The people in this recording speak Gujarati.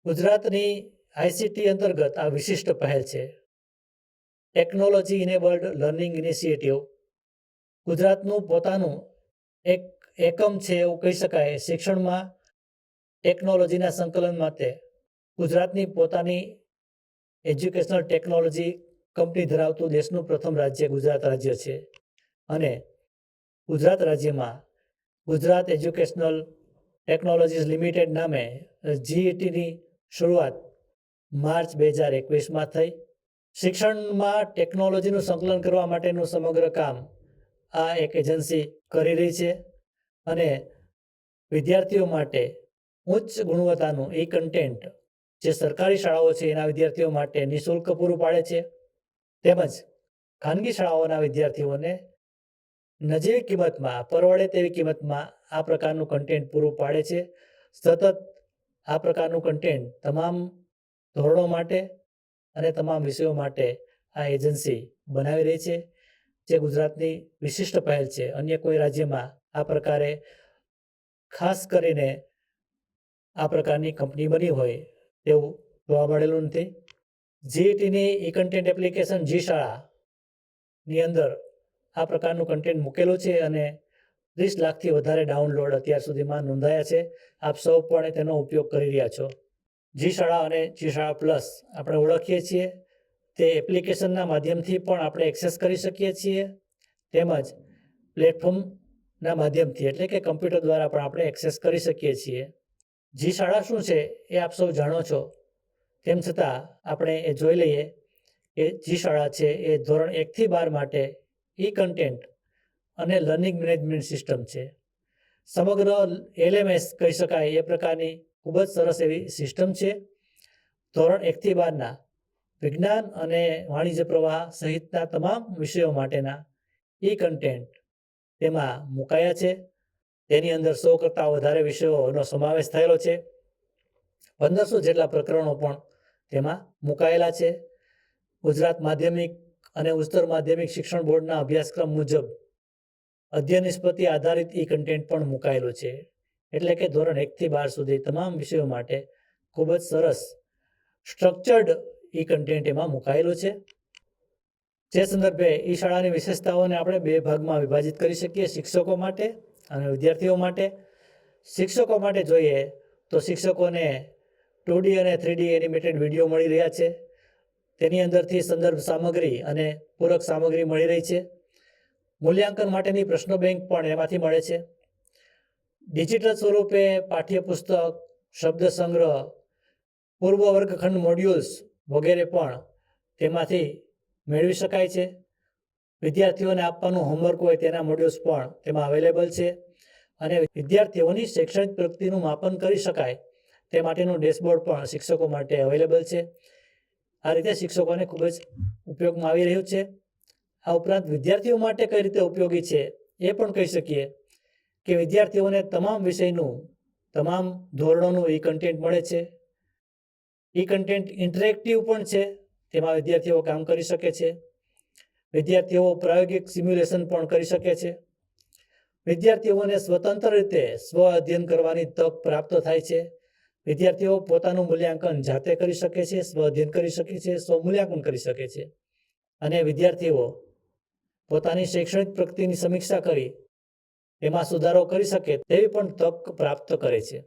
ગુજરાતની આઈસીટી અંતર્ગત આ વિશિષ્ટ પહેલ છે ટેકનોલોજી ઇનેબલ્ડ લર્નિંગ ઇનિશિયેટિવ. ગુજરાતનું પોતાનું એક એકમ છે એવું કહી શકાય. શિક્ષણમાં ટેકનોલોજીના સંકલન માટે ગુજરાતની પોતાની એજ્યુકેશનલ ટેકનોલોજી કંપની ધરાવતું દેશનું પ્રથમ રાજ્ય ગુજરાત રાજ્ય છે. અને ગુજરાત રાજ્યમાં ગુજરાત એજ્યુકેશનલ ટેકનોલોજીસ લિમિટેડ નામે જીઈટીની શરૂઆત માર્ચ 2021માં થઈ. શિક્ષણમાં ટેકનોલોજીનું સંકલન કરવા માટેનું સમગ્ર કામ આ એક એજન્સી કરી રહી છે અને વિદ્યાર્થીઓ માટે ઉચ્ચ ગુણવત્તાનું ઈ કન્ટેન્ટ જે સરકારી શાળાઓ છે એના વિદ્યાર્થીઓ માટે નિઃશુલ્ક પૂરું પાડે છે, તેમજ ખાનગી શાળાઓના વિદ્યાર્થીઓને નજીવી કિંમતમાં, પરવડે તેવી કિંમતમાં આ પ્રકારનું કન્ટેન્ટ પૂરું પાડે છે. સતત આ પ્રકારનું કન્ટેન્ટ તમામ ધોરણો માટે અને તમામ વિષયો માટે આ એજન્સી બનાવી રહી છે, જે ગુજરાતની વિશિષ્ટ પહેલ છે. અન્ય કોઈ રાજ્યમાં આ પ્રકારે ખાસ કરીને આ પ્રકારની કંપની બની હોય તેવું જોવા મળેલું નથી. જીઈટીની ઈ કન્ટેન્ટ એપ્લિકેશન જી શાળાની અંદર આ પ્રકારનું કન્ટેન્ટ મૂકેલું છે અને 30 લાખથી વધારે ડાઉનલોડ અત્યાર સુધીમાં નોંધાયા છે. આપ સૌ પણ તેનો ઉપયોગ કરી રહ્યા છો. જી શાળા અને જી શાળા પ્લસ આપણે ઓળખીએ છીએ તે એપ્લિકેશનના માધ્યમથી પણ આપણે એક્સેસ કરી શકીએ છીએ, તેમજ પ્લેટફોર્મના માધ્યમથી એટલે કે કમ્પ્યુટર દ્વારા પણ આપણે એક્સેસ કરી શકીએ છીએ. જી શાળા શું છે એ આપ સૌ જાણો છો, તેમ છતાં આપણે એ જોઈ લઈએ કે જી શાળા છે એ ધોરણ 1થી 12 માટે ઈ કન્ટેન્ટ અને લર્નિંગ મેનેજમેન્ટ સિસ્ટમ છે. સમગ્ર એલએમએસ કહી શકાય એ પ્રકારની ખૂબ જ સરસ એવી સિસ્ટમ છે. ધોરણ 1થી 12ના વિજ્ઞાન અને વાણિજ્ય પ્રવાહ સહિતના તમામ વિષયો માટેના ઈ કન્ટેન્ટ તેમાં મુકાયા છે. તેની અંદર 100 કરતાં વધારે વિષયોનો સમાવેશ થયેલો છે. 1500 જેટલા પ્રકરણો પણ તેમાં મુકાયેલા છે. ગુજરાત માધ્યમિક અને ઉચ્ચતર માધ્યમિક શિક્ષણ બોર્ડના અભ્યાસક્રમ મુજબ અધ્યયન નિષ્પત્તિ આધારિત ઈ કન્ટેન્ટ પણ મુકાયેલું છે. એટલે કે ધોરણ 1થી 12 સુધી તમામ વિષયો માટે ખૂબ જ સરસ સ્ટ્રક્ચર્ડ ઈ કન્ટેન્ટ એમાં મુકાયેલું છે. જે સંદર્ભે ઈ શાળાની વિશેષતાઓને આપણે 2 ભાગમાં વિભાજિત કરી શકીએ, શિક્ષકો માટે અને વિદ્યાર્થીઓ માટે. શિક્ષકો માટે જોઈએ તો શિક્ષકોને 2D અને 3D એનિમેટેડ વિડીયો મળી રહ્યા છે. તેની અંદરથી સંદર્ભ સામગ્રી અને પૂરક સામગ્રી મળી રહી છે. મૂલ્યાંકન માટેની પ્રશ્નો બેંક પણ એમાંથી મળે છે. ડિજિટલ સ્વરૂપે પાઠ્યપુસ્તક, શબ્દ સંગ્રહ, પૂર્વ વર્ગખંડ મોડ્યુલ્સ વગેરે પણ તેમાંથી મેળવી શકાય છે. વિદ્યાર્થીઓને આપવાનું હોમવર્ક હોય તેના મોડ્યુલ્સ પણ તેમાં અવેલેબલ છે. અને વિદ્યાર્થીઓની શૈક્ષણિક પ્રગતિનું માપન કરી શકાય તે માટેનું ડેશબોર્ડ પણ શિક્ષકો માટે અવેલેબલ છે. આ રીતે શિક્ષકોને ખૂબ જ ઉપયોગમાં આવી રહ્યું છે. આ ઉપરાંત વિદ્યાર્થીઓ માટે કઈ રીતે ઉપયોગી છે એ પણ કહી શકીએ કે વિદ્યાર્થીઓને તમામ વિષયનું, તમામ ધોરણોનું ઈ કન્ટેન્ટ મળે છે. ઈ કન્ટેન્ટ ઇન્ટરેક્ટિવ પણ છે, તેમાં વિદ્યાર્થીઓ કામ કરી શકે છે. વિદ્યાર્થીઓ પ્રાયોગિક સિમ્યુલેશન પણ કરી શકે છે. વિદ્યાર્થીઓને સ્વતંત્ર રીતે સ્વ અધ્યયન કરવાની તક પ્રાપ્ત થાય છે. વિદ્યાર્થીઓ પોતાનું મૂલ્યાંકન જાતે કરી શકે છે, સ્વ અધ્યયન કરી શકે છે, સ્વ મૂલ્યાંકન કરી શકે છે. અને વિદ્યાર્થીઓ પોતાની શૈક્ષણિક પ્રગતિની સમીક્ષા કરી એમાં સુધારો કરી શકે તેવી પણ તક પ્રાપ્ત કરે છે.